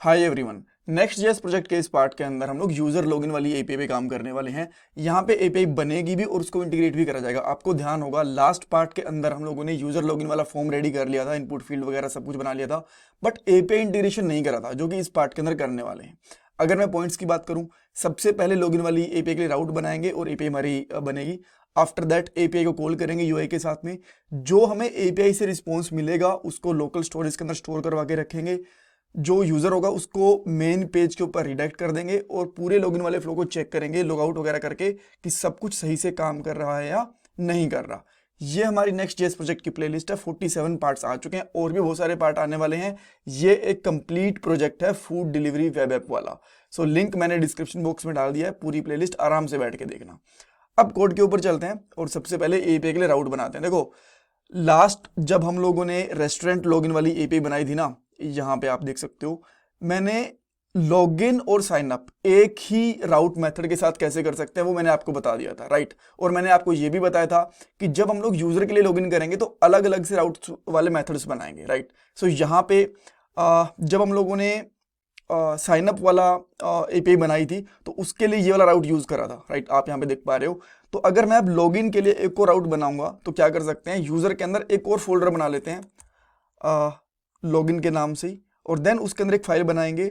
Hi everyone. Next JS project के इस part के अंदर हम लोग यूजर लॉगिन वाली एपीआई पे काम करने वाले हैं। यहाँ पे एपीआई बनेगी भी और उसको इंटीग्रेट भी करा जाएगा। आपको ध्यान होगा लास्ट पार्ट के अंदर हम लोगों ने यूजर लॉगिन वाला फॉर्म रेडी कर लिया था, इनपुट फील्ड वगैरह सब कुछ बना लिया था, बट एपीआई इंटीग्रेशन नहीं करा था, जो कि इस पार्ट के अंदर करने वाले हैं। अगर मैं पॉइंट्स की बात करूं, सबसे पहले लॉगिन वाली एपीआई के लिए राउट बनाएंगे और एपीआई हमारी बनेगी। आफ्टर दैट एपीआई को कॉल करेंगे यूआई के साथ में। जो हमें एपीआई से रिस्पॉन्स मिलेगा उसको लोकल स्टोरेज के अंदर स्टोर करवा के रखेंगे। जो यूजर होगा उसको मेन पेज के ऊपर रिडायरेक्ट कर देंगे और पूरे लॉगिन वाले फ्लो को चेक करेंगे लॉग आउट वगैरह करके कि सब कुछ सही से काम कर रहा है या नहीं कर रहा। ये हमारी नेक्स्ट जेएस प्रोजेक्ट की प्लेलिस्ट है। 47 पार्ट्स आ चुके हैं और भी बहुत सारे पार्ट आने वाले हैं। ये एक कंप्लीट प्रोजेक्ट है फूड डिलीवरी वेब ऐप वाला। सो लिंक मैंने डिस्क्रिप्शन बॉक्स में डाल दिया है, पूरी प्लेलिस्ट आराम से बैठ के देखना। अब कोड के ऊपर चलते हैं और सबसे पहले एपीआई के लिए राउट बनाते हैं। देखो लास्ट जब हम लोगों ने रेस्टोरेंट लॉगिन वाली एपीआई बनाई थी ना, यहाँ पे आप देख सकते हो मैंने लॉगिन और साइन अप एक ही राउट मेथड के साथ कैसे कर सकते हैं वो मैंने आपको बता दिया था, राइट। और मैंने आपको ये भी बताया था कि जब हम लोग यूजर के लिए लॉगिन करेंगे तो अलग अलग से राउट वाले मेथड्स बनाएंगे, राइट। सो यहाँ पे जब हम लोगों ने साइन अप वाला एपीआई बनाई थी तो उसके लिए ये वाला राउट यूज करा था, राइट। आप यहाँ पे देख पा रहे हो। तो अगर मैं अब लॉगिन के लिए एक और राउट बनाऊंगा तो क्या कर सकते हैं, यूजर के अंदर एक और फोल्डर बना लेते हैं लॉगिन के नाम से ही, और देन उसके अंदर एक फाइल बनाएंगे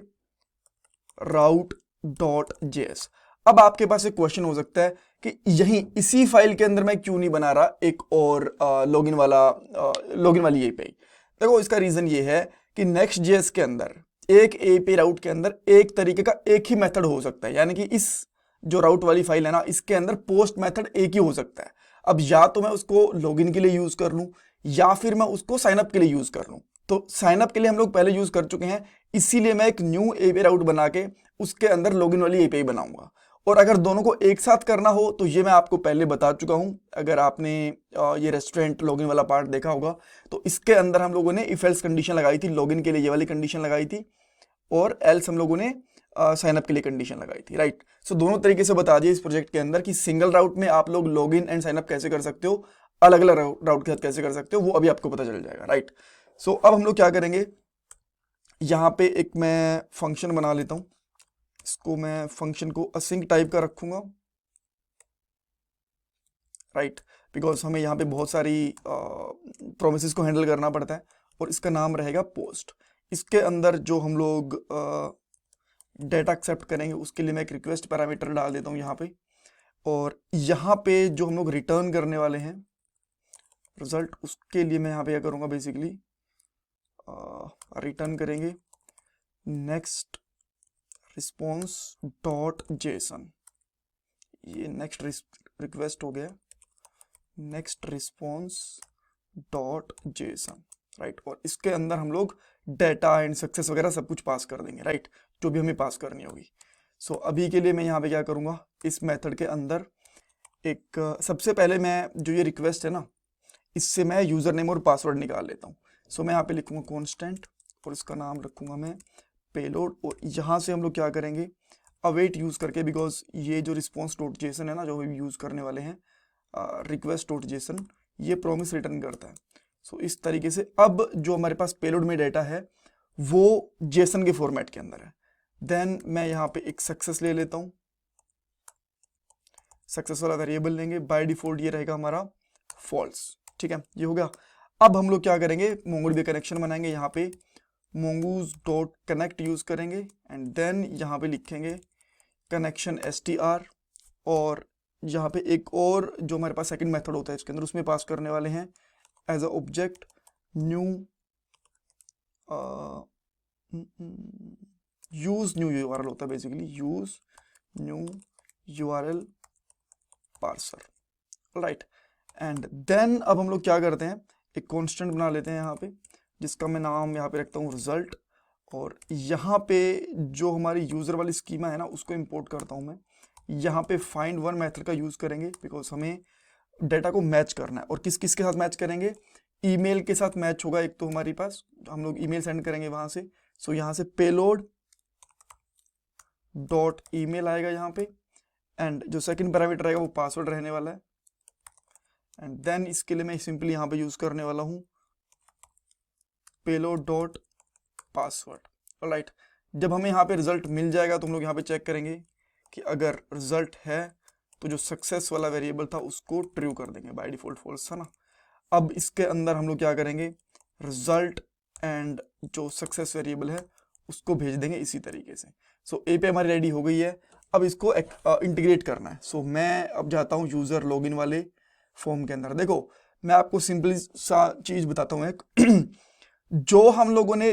route.js। अब आपके पास एक क्वेश्चन हो सकता है कि यही इसी फाइल के अंदर मैं क्यों नहीं बना रहा एक और लॉगिन वाली एपीआई। देखो इसका रीजन ये है कि नेक्स्ट जेएस के अंदर एक एपीआई राउट के अंदर एक तरीके का एक ही मेथड हो सकता है, यानी कि इस जो राउट वाली फाइल है ना इसके अंदर पोस्ट मेथड एक ही हो सकता है। अब या तो मैं उसको लॉगिन के लिए यूज कर लूं या फिर मैं उसको साइन अप के लिए यूज कर लूं। तो साइन अप के लिए हम लोग पहले यूज कर चुके हैं, इसीलिए मैं एक न्यू एपीआई राउट बना के उसके अंदर लॉगिन वाली एपीआई बनाऊंगा। और अगर दोनों को एक साथ करना हो तो ये मैं आपको पहले बता चुका हूं। अगर आपने ये रेस्टोरेंट लॉगिन वाला पार्ट देखा होगा तो इसके अंदर हम लोगों ने इफ एल्स कंडीशन लगाई थी, लॉगिन के लिए ये वाली कंडीशन लगाई थी और एल्स हम लोगों ने साइन अप के लिए कंडीशन लगाई थी, राइट। सो दोनों तरीके से बता दिया इस प्रोजेक्ट के अंदर कि सिंगल राउट में आप लोग लॉगिन एंड साइन अप कैसे कर सकते हो, अलग अलग राउट के साथ कैसे कर सकते हो, वो अभी आपको पता चल जाएगा, राइट। सो अब हम लोग क्या करेंगे, यहाँ पे एक मैं फंक्शन बना लेता हूँ। इसको मैं फंक्शन को असिंक टाइप का रखूंगा, राइट, बिकॉज हमें यहाँ पे बहुत सारी प्रोमिसेस को हैंडल करना पड़ता है। और इसका नाम रहेगा पोस्ट। इसके अंदर जो हम लोग डेटा एक्सेप्ट करेंगे उसके लिए मैं एक रिक्वेस्ट पैरामीटर डाल देता हूँ यहाँ पे। और यहाँ पे जो हम लोग रिटर्न करने वाले हैं रिजल्ट, उसके लिए मैं यहाँ पे क्या करूँगा, बेसिकली रिटर्न करेंगे नेक्स्ट रिस्पॉन्स डॉट जेसन। ये नेक्स्ट रिक्वेस्ट हो गया, next response dot JSON, right. और इसके अंदर हम लोग डेटा एंड सक्सेस वगैरह सब कुछ पास कर देंगे, राइट, जो भी हमें पास करनी होगी। सो अभी के लिए मैं यहाँ पे क्या करूँगा, इस मेथड के अंदर एक सबसे पहले मैं जो ये रिक्वेस्ट है ना इससे मैं यूज़र नेम और पासवर्ड निकाल लेता हूँ। सो मैं यहाँ पे लिखूँगा कॉन्स्टेंट और इसका नाम रखूँगा मैं पेलोड। और यहाँ से हम लोग क्या करेंगे, अवेट यूज़ करके, बिकॉज ये जो रिस्पॉन्स डॉट जेसन है ना जो हम यूज़ करने वाले हैं रिक्वेस्ट डॉट जेसन, ये प्रॉमिस रिटर्न करता है। सो इस तरीके से अब जो हमारे पास पेलोड में डेटा है वो जेसन के फॉर्मेट के अंदर है। देन मैं यहाँ पे एक सक्सेस ले लेता हूँ, सक्सेस वाला वेरिएबल लेंगे, बाय डिफॉल्ट ये रहेगा हमारा फॉल्स, ठीक है, ये हो गया। अब हम लोग क्या करेंगे, मोंगोडीबी कनेक्शन बनाएंगे, यहाँ पे mongoose डॉट कनेक्ट यूज करेंगे एंड देन यहाँ पे लिखेंगे कनेक्शन str। और यहाँ पे एक और जो हमारे पास सेकंड मेथड होता है इसके अंदर उसमें पास करने वाले हैं as a object new use new URL होता है, basically use new URL parser, right. And then अब हम लोग क्या करते हैं, एक कांस्टेंट बना लेते हैं यहाँ पे जिसका मैं नाम यहाँ पे रखता हूँ रिजल्ट। और यहाँ पे जो हमारी यूजर वाली स्कीमा है ना उसको इंपोर्ट करता हूँ मैं। यहाँ पे फाइंड वन मेथड का यूज करेंगे बिकॉज हमें डेटा को मैच करना है। और किस किस के साथ मैच करेंगे, ईमेल के साथ मैच होगा एक तो हमारे पास, हम लोग ईमेल सेंड करेंगे वहां से। सो यहाँ से पेलोड डॉट ईमेल आएगा यहाँ पे एंड जो सेकंड पैरामीटर रहेगा वो पासवर्ड रहने वाला है। एंड देन इसके लिए मैं सिंपली यहाँ पे यूज करने वाला हूँ पेलोड डॉट पासवर्ड, राइट। जब हमें यहाँ पे रिजल्ट मिल जाएगा तो हम लोग यहाँ पे चेक करेंगे कि अगर रिजल्ट है तो जो सक्सेस वाला वेरिएबल था उसको ट्रू कर देंगे, बाय डिफॉल्ट फॉल्स था ना। अब इसके अंदर हम लोग क्या करेंगे, रिजल्ट एंड जो सक्सेस वेरिएबल है उसको भेज देंगे इसी तरीके से। सो एपीआई हमारी रेडी हो गई है, अब इसको इंटीग्रेट करना है। सो मैं अब जाता हूँ यूजर लॉगिन वाले फॉर्म के अंदर। देखो मैं आपको सिंपली सा चीज बताता हूँ एक जो हम लोगों ने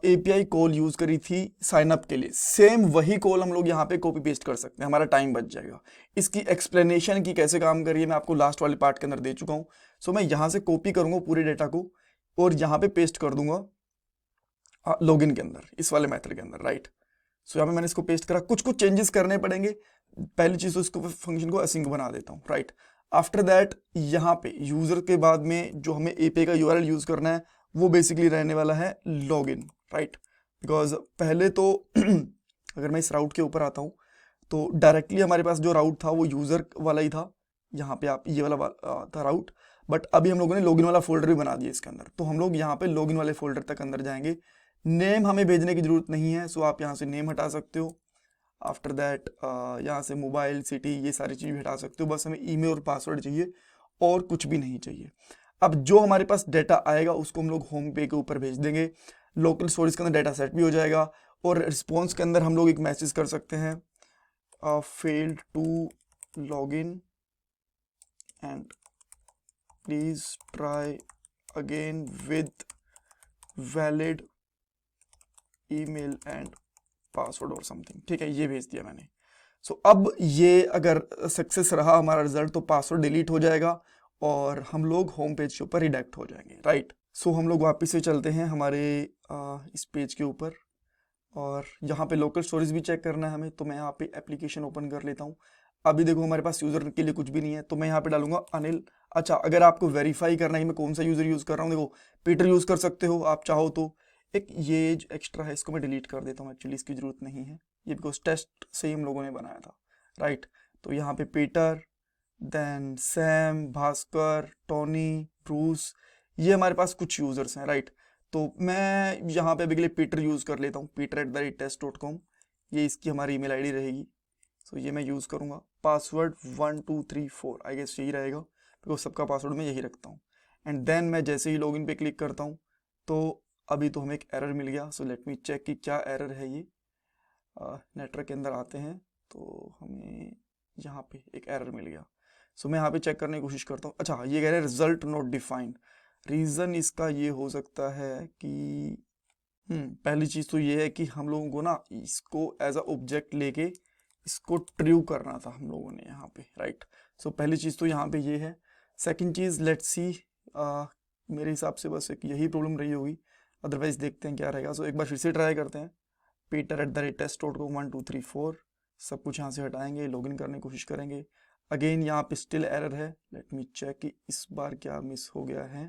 एपीआई कॉल यूज करी थी साइन अप के लिए, सेम वही कॉल हम लोग यहाँ पे कॉपी पेस्ट कर सकते हैं, हमारा टाइम बच जाएगा। इसकी एक्सप्लेनेशन की कैसे काम करिए मैं आपको लास्ट वाले पार्ट के अंदर दे चुका हूँ। सो मैं यहाँ से कॉपी करूंगा पूरे डेटा को और यहाँ पे पेस्ट कर दूंगा लॉगिन के अंदर, इस वाले मेथड के अंदर, राइट। सो यहाँ पे मैंने इसको पेस्ट करा, कुछ कुछ चेंजेस करने पड़ेंगे। पहली चीज तो इसको फंक्शन को असिंक बना देता हूँ, राइट। आफ्टर दैट यहाँ पे यूजर के बाद में जो हमें एपीआई का यूआरएल यूज करना है वो बेसिकली रहने वाला है लॉगिन, राइट। बिकॉज पहले तो अगर मैं इस राउट के ऊपर आता हूँ तो डायरेक्टली हमारे पास जो राउट था वो यूजर वाला ही था, यहाँ पे आप ये वाला था राउट। बट अभी हम लोगों ने लॉगिन वाला फोल्डर भी बना दिया इसके अंदर, तो हम लोग यहाँ पे लॉगिन वाले फोल्डर तक अंदर जाएंगे। नेम हमें भेजने की जरूरत नहीं है, सो आप यहाँ से नेम हटा सकते हो। आफ्टर दैट यहाँ से मोबाइल, सिटी, ये सारी चीज़ हटा सकते हो। बस हमें ईमेल और पासवर्ड चाहिए और कुछ भी नहीं चाहिए। अब जो हमारे पास डेटा आएगा उसको हम लोग होम पे के ऊपर भेज देंगे। लोकल स्टोरेज के अंदर डेटा सेट भी हो जाएगा और रिस्पॉन्स के अंदर हम लोग एक मैसेज कर सकते हैं, failed to login and please try again with valid email and password और समथिंग, ठीक है, ये भेज दिया मैंने। सो अब ये अगर सक्सेस रहा हमारा रिजल्ट तो पासवर्ड डिलीट हो जाएगा और हम लोग होम पेज के ऊपर रिडायरेक्ट हो जाएंगे, राइट। सो हम लोग वापस से चलते हैं हमारे इस पेज के ऊपर और यहाँ पे लोकल स्टोरेज भी चेक करना है हमें, तो मैं यहाँ पे एप्लीकेशन ओपन कर लेता हूँ। अभी देखो हमारे पास यूजर के लिए कुछ भी नहीं है, तो मैं यहाँ पे डालूंगा अनिल। अच्छा, अगर आपको वेरीफाई करना है मैं कौन सा यूजर यूज कर रहा हूँ, देखो पीटर यूज कर सकते हो आप चाहो तो। एक ये जो एक्स्ट्रा है इसको मैं डिलीट कर देता हूँ, एक्चुअली इसकी जरूरत नहीं है, ये बिकॉज टेस्ट से ही हम लोगों ने बनाया था, राइट। तो यहाँ पे Peter, then Sam, Bhaskar, Tony, Bruce, ये हमारे पास कुछ यूजर्स हैं, राइट। तो मैं यहाँ पे अभी के लिए पीटर यूज कर लेता हूँ, peter@test.com, ये इसकी हमारी ईमेल आईडी रहेगी। सो ये मैं यूज करूँगा। पासवर्ड 1234 आई गेस यही रहेगा बिकॉज सबका पासवर्ड मैं यही रखता हूँ। एंड देन मैं जैसे ही लॉगिन पे क्लिक करता हूँ तो अभी तो हमें एक एरर मिल गया। सो लेट मी चेक कि क्या एरर है ये। नेटवर्क के अंदर आते हैं तो हमें यहाँ पे एक एरर मिल गया। सो मैं यहाँ पे चेक करने की कोशिश करता हूँ। अच्छा, ये कह रहे हैं रिजल्ट नॉट डिफाइंड। रीज़न इसका ये हो सकता है कि पहली चीज़ तो ये है कि हम लोगों को ना इसको एज अ ऑब्जेक्ट लेके इसको ट्रू करना था हम लोगों ने यहाँ पे, राइट। सो पहली चीज़ तो यहाँ पे ये है। सेकंड चीज़ लेट्स सी, मेरे हिसाब से बस एक यही प्रॉब्लम रही होगी, अदरवाइज देखते हैं क्या रहेगा। सो एक बार फिर से ट्राई करते हैं, peter@test.com 1234, सब कुछ यहाँ से हटाएंगे, लॉगिन करने की कोशिश करेंगे। अगेन यहाँ पे स्टिल एरर है, लेट मी चेक कि इस बार क्या मिस हो गया है।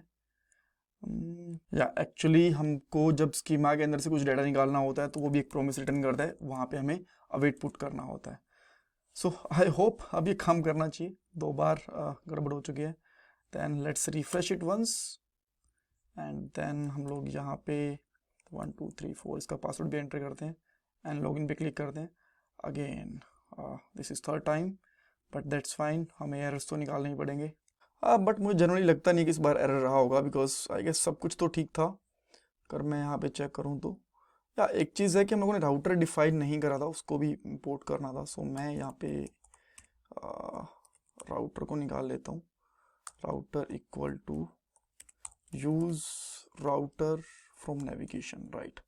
या एक्चुअली हमको जब स्कीमा के अंदर से कुछ डेटा निकालना होता है तो वो भी एक प्रॉमिस रिटर्न करता है, वहाँ पे हमें अवेट पुट करना होता है। सो आई होप अब ये काम करना चाहिए, 2 बार गड़बड़ हो चुकी है। Then let's refresh it once and then हम लोग यहाँ पे 1 2 3 4 इसका पासवर्ड भी एंटर करते हैं एंड लॉगिन पे क्लिक करते हैं। Again this is third time but that's fine, हमें एरर्स तो निकालने ही पड़ेंगे। बट मुझे जनरली लगता नहीं कि इस बार एरर रहा होगा बिकॉज आई गेस सब कुछ तो ठीक था। अगर मैं यहाँ पे चेक करूँ तो या एक चीज़ है कि हम लोगों ने राउटर डिफाइन नहीं करा था, उसको भी इंपोर्ट करना था। सो मैं यहाँ पे राउटर को निकाल लेता हूँ। Router equal to use router from navigation, right.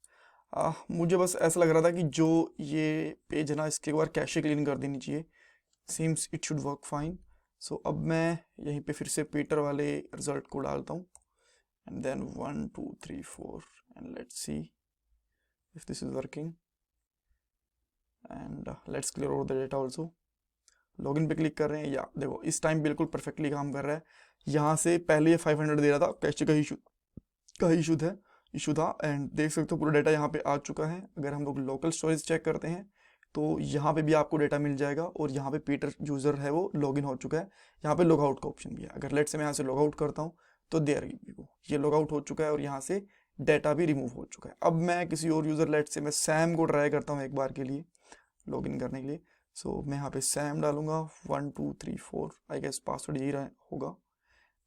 मुझे बस ऐसा लग रहा था कि जो ये पेज है ना इसके एक बार कैशे क्लीन कर देनी चाहिए, seems it should work fine. So अब मैं यहीं पे फिर से पीटर वाले रिजल्ट को डालता हूँ and then 1 2 3 4 and let's see if this is working and let's clear over the data also. Login पे क्लिक कर रहे हैं, या देखो इस टाइम बिल्कुल परफेक्टली काम कर रहा है। यहाँ से पहले ये 500 दे रहा था, कैशे का इशू था एंड देख सकते हो पूरा डेटा यहाँ पे आ चुका है। अगर हम लोग लोकल स्टोरेज चेक करते हैं तो यहाँ पे भी आपको डेटा मिल जाएगा और यहाँ पे पीटर यूजर है वो लॉगिन हो चुका है। यहाँ पे लॉग आउट का ऑप्शन भी है। अगर लेट से मैं यहाँ से लॉग आउट करता हूँ तो देयर ये लॉग आउट हो चुका है और यहाँ से डाटा भी रिमूव हो चुका है। अब मैं किसी और यूज़र, लेट से मैं सैम को ट्राई करता हूँ एक बार के लिए लॉगिन करने के लिए। सो मैं यहाँ पे सैम डालूंगा 1 2 3 4, आई गेस पासवर्ड यही होगा।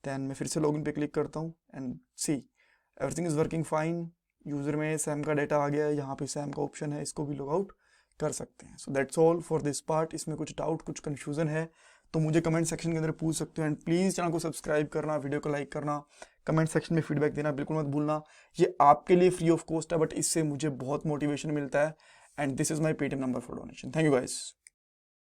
देन मैं फिर से लॉगिन पे क्लिक करता हूँ and see everything is working fine. User में सैम का डाटा आ गया है, यहाँ पे सैम का ऑप्शन है, इसको भी लॉग आउट कर सकते हैं। So that's all for this part. इसमें कुछ डाउट, कुछ कन्फ्यूज़न है तो मुझे कमेंट सेक्शन के अंदर पूछ सकते हो। एंड प्लीज़ चैनल को सब्सक्राइब करना, वीडियो को लाइक करना, कमेंट सेक्शन में फीडबैक देना बिल्कुल मत भूलना। ये आपके लिए फ्री ऑफ कॉस्ट है, बट इससे मुझे बहुत मोटिवेशन मिलता है। And this is my Paytm number for donation. Thank you guys.